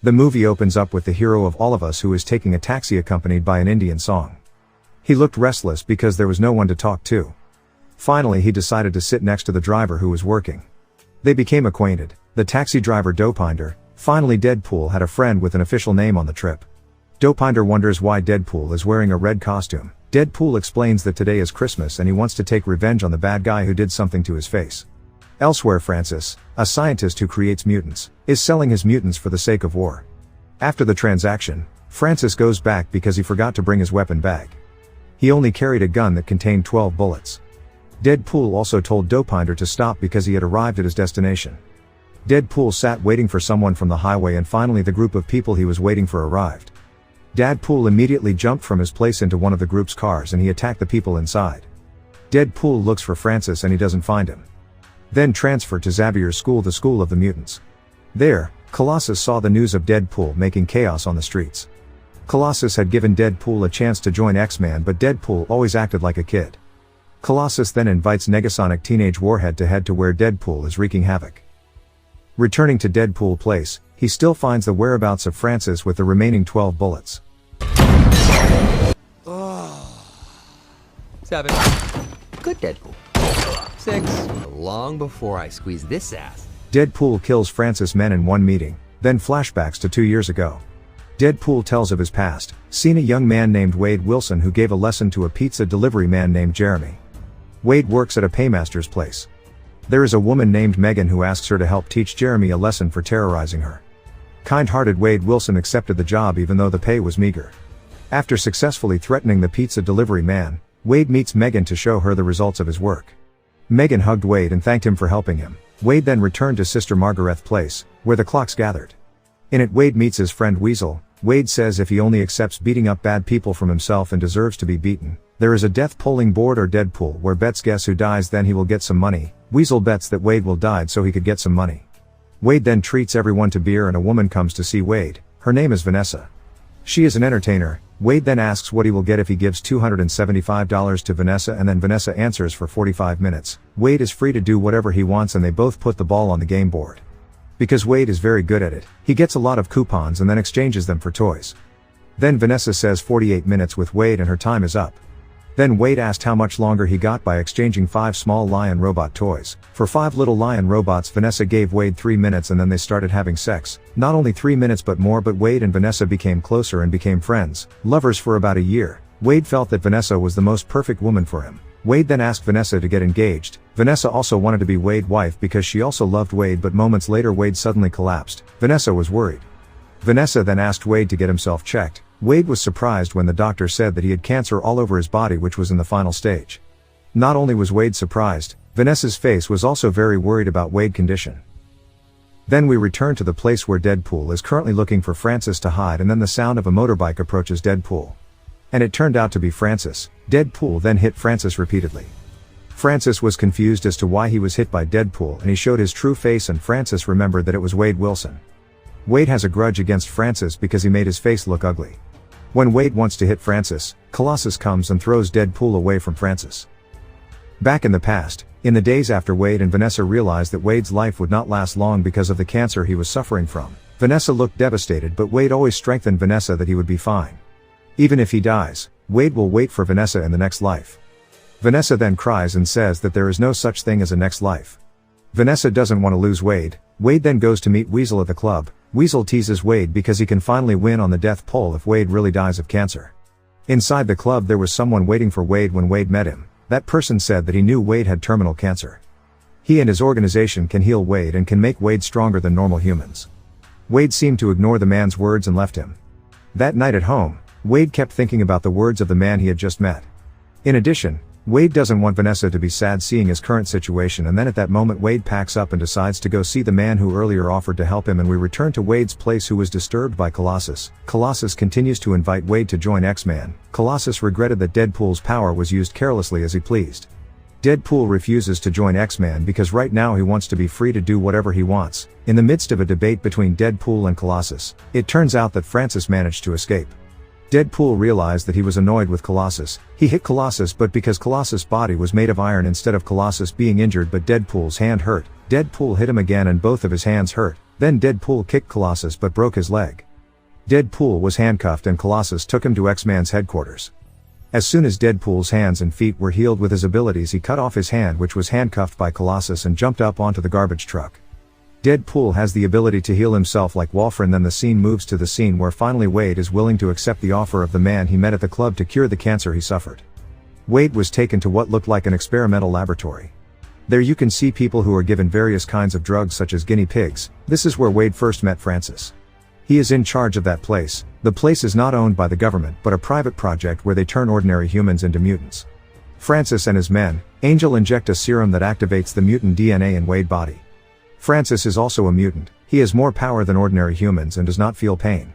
The movie opens up with the hero of all of us who is taking a taxi accompanied by an Indian song. He looked restless because there was no one to talk to. Finally he decided to sit next to the driver who was working. They became acquainted. The taxi driver Dopinder. Finally Deadpool had a friend with an official name on the trip. Dopinder wonders why Deadpool is wearing a red costume. Deadpool explains that today is Christmas and he wants to take revenge on the bad guy who did something to his face. Elsewhere Francis, a scientist who creates mutants, is selling his mutants for the sake of war. After the transaction, Francis goes back because he forgot to bring his weapon bag. He only carried a gun that contained 12 bullets. Deadpool also told Dopinder to stop because he had arrived at his destination. Deadpool sat waiting for someone from the highway and finally the group of people he was waiting for arrived. Deadpool immediately jumped from his place into one of the group's cars and he attacked the people inside. Deadpool looks for Francis and he doesn't find him. Then transferred to Xavier's school, the School of the Mutants. There, Colossus saw the news of Deadpool making chaos on the streets. Colossus had given Deadpool a chance to join X-Man but Deadpool always acted like a kid. Colossus then invites Negasonic Teenage Warhead to head to where Deadpool is wreaking havoc. Returning to Deadpool place, he still finds the whereabouts of Francis with the remaining 12 bullets. 7. Good Deadpool. 6. Long before I squeeze this ass. Deadpool kills Francis men in one meeting, then flashbacks to 2 years ago. Deadpool tells of his past, seen a young man named Wade Wilson who gave a lesson to a pizza delivery man named Jeremy. Wade works at a paymaster's place. There is a woman named Megan who asks her to help teach Jeremy a lesson for terrorizing her. Kind-hearted Wade Wilson accepted the job even though the pay was meager. After successfully threatening the pizza delivery man, Wade meets Megan to show her the results of his work. Megan hugged Wade and thanked him for helping him. Wade then returned to Sister Margaret's place, where the clocks gathered. In it Wade meets his friend Weasel. Wade says if he only accepts beating up bad people from himself and deserves to be beaten, there is a death polling board or Deadpool where bets guess who dies then he will get some money. Weasel bets that Wade will die so he could get some money. Wade then treats everyone to beer and a woman comes to see Wade. Her name is Vanessa. She is an entertainer. Wade then asks what he will get if he gives $275 to Vanessa and then Vanessa answers for 45 minutes. Wade is free to do whatever he wants and they both put the ball on the game board. Because Wade is very good at it, he gets a lot of coupons and then exchanges them for toys. Then Vanessa says 48 minutes with Wade and her time is up. Then Wade asked how much longer he got by exchanging 5 small lion robot toys. For 5 little lion robots Vanessa gave Wade 3 minutes and then they started having sex. Not only 3 minutes but more, but Wade and Vanessa became closer and became friends, lovers for about a year. Wade felt that Vanessa was the most perfect woman for him. Wade then asked Vanessa to get engaged. Vanessa also wanted to be Wade's wife because she also loved Wade, but moments later Wade suddenly collapsed. Vanessa was worried. Vanessa then asked Wade to get himself checked. Wade was surprised when the doctor said that he had cancer all over his body which was in the final stage. Not only was Wade surprised, Vanessa's face was also very worried about Wade's condition. Then we return to the place where Deadpool is currently looking for Francis to hide and then the sound of a motorbike approaches Deadpool. And it turned out to be Francis. Deadpool then hit Francis repeatedly. Francis was confused as to why he was hit by Deadpool and he showed his true face and Francis remembered that it was Wade Wilson. Wade has a grudge against Francis because he made his face look ugly. When Wade wants to hit Francis, Colossus comes and throws Deadpool away from Francis. Back in the past, in the days after Wade and Vanessa realized that Wade's life would not last long because of the cancer he was suffering from, Vanessa looked devastated but Wade always strengthened Vanessa that he would be fine. Even if he dies, Wade will wait for Vanessa in the next life. Vanessa then cries and says that there is no such thing as a next life. Vanessa doesn't want to lose Wade. Wade then goes to meet Weasel at the club. Weasel teases Wade because he can finally win on the death poll if Wade really dies of cancer. Inside the club there was someone waiting for Wade when Wade met him. That person said that he knew Wade had terminal cancer. He and his organization can heal Wade and can make Wade stronger than normal humans. Wade seemed to ignore the man's words and left him. That night at home, Wade kept thinking about the words of the man he had just met. In addition, Wade doesn't want Vanessa to be sad seeing his current situation, and then at that moment Wade packs up and decides to go see the man who earlier offered to help him, and we return to Wade's place who was disturbed by Colossus. Colossus continues to invite Wade to join X-Man. Colossus regretted that Deadpool's power was used carelessly as he pleased. Deadpool refuses to join X-Man because right now he wants to be free to do whatever he wants. In the midst of a debate between Deadpool and Colossus, it turns out that Francis managed to escape. Deadpool realized that he was annoyed with Colossus. He hit Colossus, but because Colossus' body was made of iron instead of Colossus being injured but Deadpool's hand hurt, Deadpool hit him again and both of his hands hurt. Then Deadpool kicked Colossus but broke his leg. Deadpool was handcuffed and Colossus took him to X-Man's headquarters. As soon as Deadpool's hands and feet were healed with his abilities, he cut off his hand, which was handcuffed by Colossus, and jumped up onto the garbage truck. Deadpool has the ability to heal himself like Wolverine. Then the scene moves to the scene where finally Wade is willing to accept the offer of the man he met at the club to cure the cancer he suffered. Wade was taken to what looked like an experimental laboratory. There you can see people who are given various kinds of drugs such as guinea pigs. This is where Wade first met Francis. He is in charge of that place. The place is not owned by the government but a private project where they turn ordinary humans into mutants. Francis and his men, Angel, inject a serum that activates the mutant DNA in Wade's body. Francis is also a mutant. He has more power than ordinary humans and does not feel pain.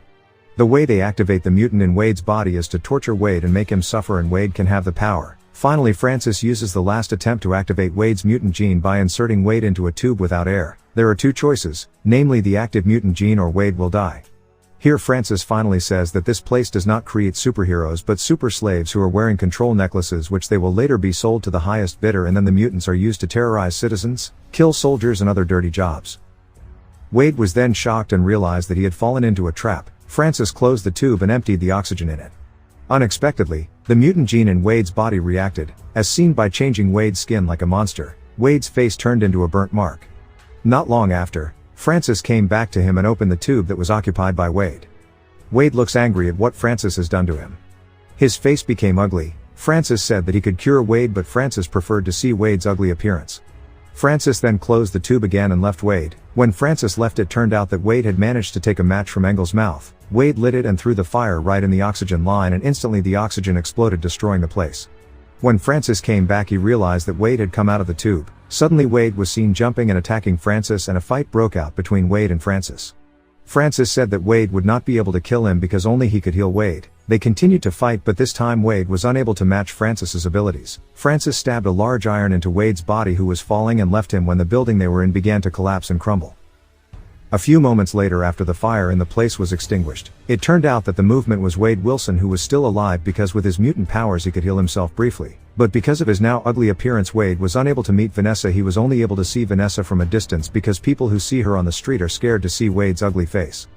The way they activate the mutant in Wade's body is to torture Wade and make him suffer, and Wade can have the power. Finally, Francis uses the last attempt to activate Wade's mutant gene by inserting Wade into a tube without air. There are two choices, namely the active mutant gene or Wade will die. Here Francis finally says that this place does not create superheroes but super slaves who are wearing control necklaces, which they will later be sold to the highest bidder, and then the mutants are used to terrorize citizens, kill soldiers and other dirty jobs. Wade was then shocked and realized that he had fallen into a trap. Francis closed the tube and emptied the oxygen in it. Unexpectedly, the mutant gene in Wade's body reacted, as seen by changing Wade's skin like a monster. Wade's face turned into a burnt mark. Not long after, Francis came back to him and opened the tube that was occupied by Wade. Wade looks angry at what Francis has done to him. His face became ugly. Francis said that he could cure Wade, but Francis preferred to see Wade's ugly appearance. Francis then closed the tube again and left Wade. When Francis left, it turned out that Wade had managed to take a match from Engel's mouth. Wade lit it and threw the fire right in the oxygen line, and instantly the oxygen exploded, destroying the place. When Francis came back, he realized that Wade had come out of the tube. Suddenly Wade was seen jumping and attacking Francis, and a fight broke out between Wade and Francis. Francis said that Wade would not be able to kill him because only he could heal Wade. They continued to fight, but this time Wade was unable to match Francis's abilities. Francis stabbed a large iron into Wade's body, who was falling, and left him when the building they were in began to collapse and crumble. A few moments later, after the fire in the place was extinguished, it turned out that the movement was Wade Wilson, who was still alive because with his mutant powers he could heal himself briefly. But because of his now ugly appearance, Wade was unable to meet Vanessa. He was only able to see Vanessa from a distance because people who see her on the street are scared to see Wade's ugly face.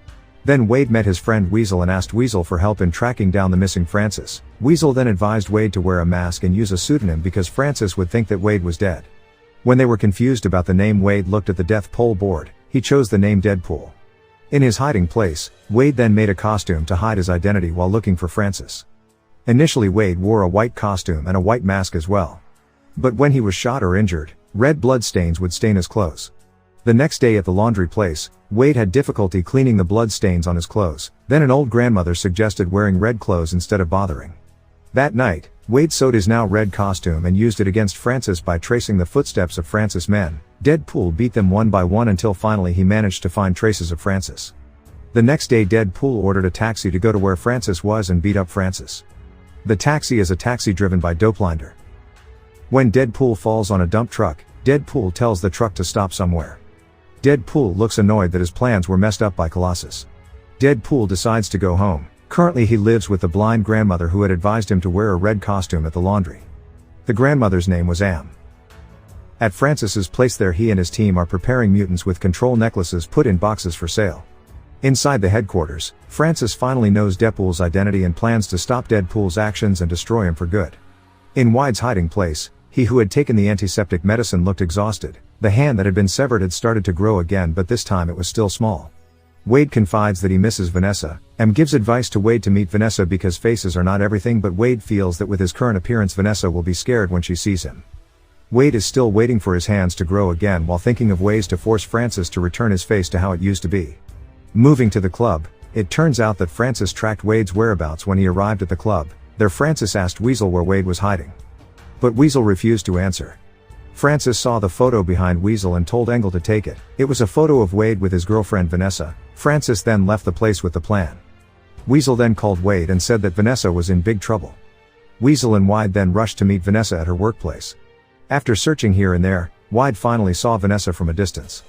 Then Wade met his friend Weasel and asked Weasel for help in tracking down the missing Francis. Weasel then advised Wade to wear a mask and use a pseudonym because Francis would think that Wade was dead. When they were confused about the name, Wade looked at the death poll board. He chose the name Deadpool. In his hiding place, Wade then made a costume to hide his identity while looking for Francis. Initially Wade wore a white costume and a white mask as well. But when he was shot or injured, red blood stains would stain his clothes. The next day at the laundry place, Wade had difficulty cleaning the blood stains on his clothes. Then an old grandmother suggested wearing red clothes instead of bothering. That night, Wade sewed his now red costume and used it against Francis by tracing the footsteps of Francis' men. Deadpool beat them one by one until finally he managed to find traces of Francis. The next day Deadpool ordered a taxi to go to where Francis was and beat up Francis. The taxi is a taxi driven by Dopelinder. When Deadpool falls on a dump truck, Deadpool tells the truck to stop somewhere. Deadpool looks annoyed that his plans were messed up by Colossus. Deadpool decides to go home. Currently he lives with the blind grandmother who had advised him to wear a red costume at the laundry. The grandmother's name was Am. At Francis's place there, he and his team are preparing mutants with control necklaces put in boxes for sale. Inside the headquarters, Francis finally knows Deadpool's identity and plans to stop Deadpool's actions and destroy him for good. In Wade's hiding place, he who had taken the antiseptic medicine looked exhausted. The hand that had been severed had started to grow again, but this time it was still small. Wade confides that he misses Vanessa. Em gives advice to Wade to meet Vanessa because faces are not everything, but Wade feels that with his current appearance Vanessa will be scared when she sees him. Wade is still waiting for his hands to grow again while thinking of ways to force Francis to return his face to how it used to be. Moving to the club, it turns out that Francis tracked Wade's whereabouts when he arrived at the club. There Francis asked Weasel where Wade was hiding. But Weasel refused to answer. Francis saw the photo behind Weasel and told Engel to take it. It was a photo of Wade with his girlfriend Vanessa. Francis then left the place with the plan. Weasel then called Wade and said that Vanessa was in big trouble. Weasel and Wade then rushed to meet Vanessa at her workplace. After searching here and there, Wade finally saw Vanessa from a distance.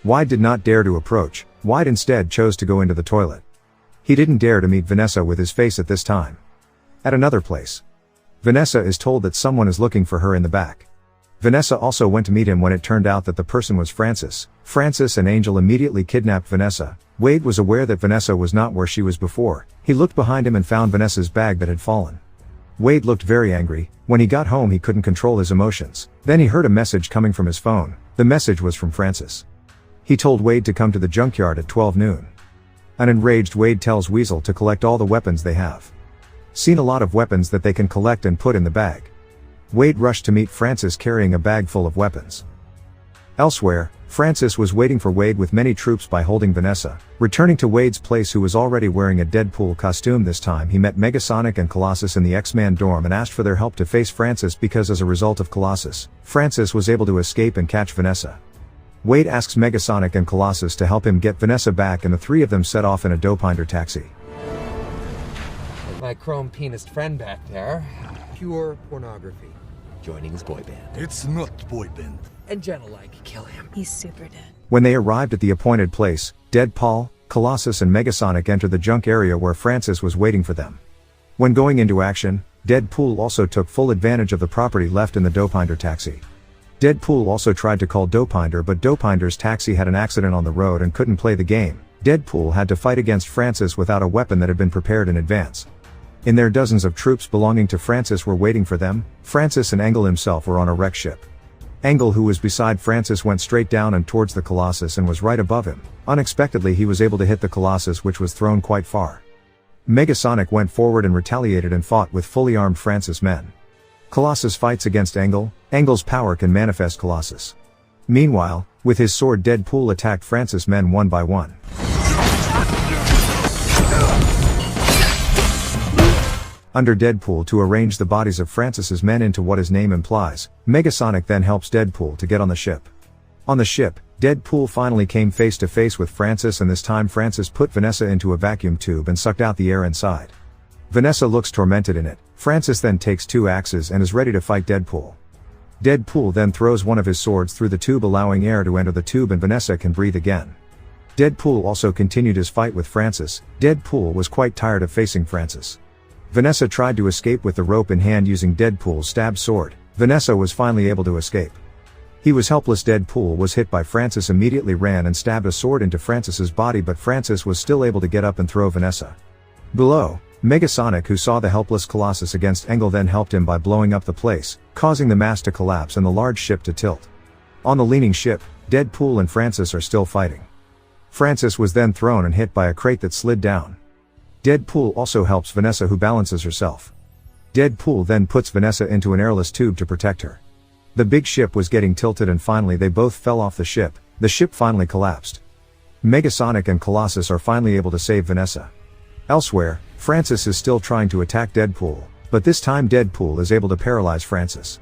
Wade did not dare to approach. Wade instead chose to go into the toilet. He didn't dare to meet Vanessa with his face at this time. At another place, Vanessa is told that someone is looking for her in the back. Vanessa also went to meet him when it turned out that the person was Francis. Francis and Angel immediately kidnapped Vanessa. Wade was aware that Vanessa was not where she was before. He looked behind him and found Vanessa's bag that had fallen. Wade looked very angry. When he got home he couldn't control his emotions. Then he heard a message coming from his phone. The message was from Francis. He told Wade to come to the junkyard at 12 noon. An enraged Wade tells Weasel to collect all the weapons they have. Seen a lot of weapons that they can collect and put in the bag. Wade rushed to meet Francis carrying a bag full of weapons. Elsewhere, Francis was waiting for Wade with many troops by holding Vanessa. Returning to Wade's place, who was already wearing a Deadpool costume this time, he met Megasonic and Colossus in the X-Man dorm and asked for their help to face Francis because as a result of Colossus, Francis was able to escape and catch Vanessa. Wade asks Megasonic and Colossus to help him get Vanessa back and the three of them set off in a Dopinder taxi. My chrome penis friend back there. Pure pornography. Joining his boy band. It's not boy band. And Jenna-like, kill him. He's super dead. When they arrived at the appointed place, Deadpool, Colossus and Megasonic entered the junk area where Francis was waiting for them. When going into action, Deadpool also took full advantage of the property left in the Dopinder taxi. Deadpool also tried to call Dopinder, but Dopinder's taxi had an accident on the road and couldn't play the game. Deadpool had to fight against Francis without a weapon that had been prepared in advance. In there, dozens of troops belonging to Francis were waiting for them. Francis and Engel himself were on a wrecked ship. Engel, who was beside Francis, went straight down and towards the Colossus and was right above him. Unexpectedly he was able to hit the Colossus, which was thrown quite far. Megasonic went forward and retaliated and fought with fully armed Francis men. Colossus fights against Engel. Engel's power can manifest Colossus. Meanwhile, with his sword, Deadpool attacked Francis men one by one. Under Deadpool to arrange the bodies of Francis's men into what his name implies, Megasonic then helps Deadpool to get on the ship. On the ship, Deadpool finally came face to face with Francis, and this time Francis put Vanessa into a vacuum tube and sucked out the air inside. Vanessa looks tormented in it. Francis then takes two axes and is ready to fight Deadpool. Deadpool then throws one of his swords through the tube, allowing air to enter the tube, and Vanessa can breathe again. Deadpool also continued his fight with Francis. Deadpool was quite tired of facing Francis. Vanessa tried to escape with the rope in hand using Deadpool's stab sword. Vanessa was finally able to escape. He was helpless. Deadpool was hit by Francis, immediately ran and stabbed a sword into Francis's body, but Francis was still able to get up and throw Vanessa. Below, Megasonic, who saw the helpless Colossus against Engel, then helped him by blowing up the place, causing the mast to collapse and the large ship to tilt. On the leaning ship, Deadpool and Francis are still fighting. Francis was then thrown and hit by a crate that slid down. Deadpool also helps Vanessa, who balances herself. Deadpool then puts Vanessa into an airless tube to protect her. The big ship was getting tilted and finally they both fell off the ship. The ship finally collapsed. Megasonic and Colossus are finally able to save Vanessa. Elsewhere, Francis is still trying to attack Deadpool, but this time Deadpool is able to paralyze Francis.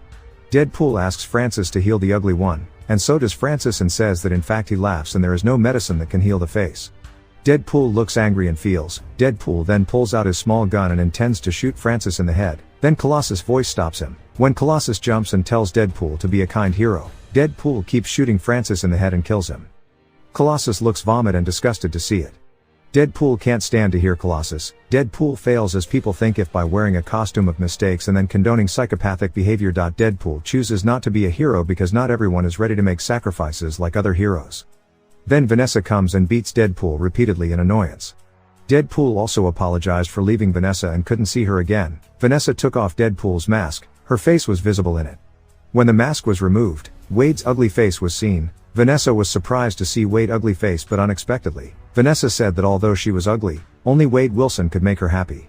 Deadpool asks Francis to heal the ugly one, and so does Francis, and says that in fact he laughs and there is no medicine that can heal the face. Deadpool looks angry and feels. Deadpool then pulls out his small gun and intends to shoot Francis in the head. Then Colossus' voice stops him. When Colossus jumps and tells Deadpool to be a kind hero, Deadpool keeps shooting Francis in the head and kills him. Colossus looks vomit and disgusted to see it. Deadpool can't stand to hear Colossus. Deadpool fails as people think if by wearing a costume of mistakes and then condoning psychopathic behavior. Deadpool chooses not to be a hero because not everyone is ready to make sacrifices like other heroes. Then Vanessa comes and beats Deadpool repeatedly in annoyance. Deadpool also apologized for leaving Vanessa and couldn't see her again. Vanessa took off Deadpool's mask. Her face was visible in it. When the mask was removed, Wade's ugly face was seen. Vanessa was surprised to see Wade's ugly face, but unexpectedly, Vanessa said that although she was ugly, only Wade Wilson could make her happy.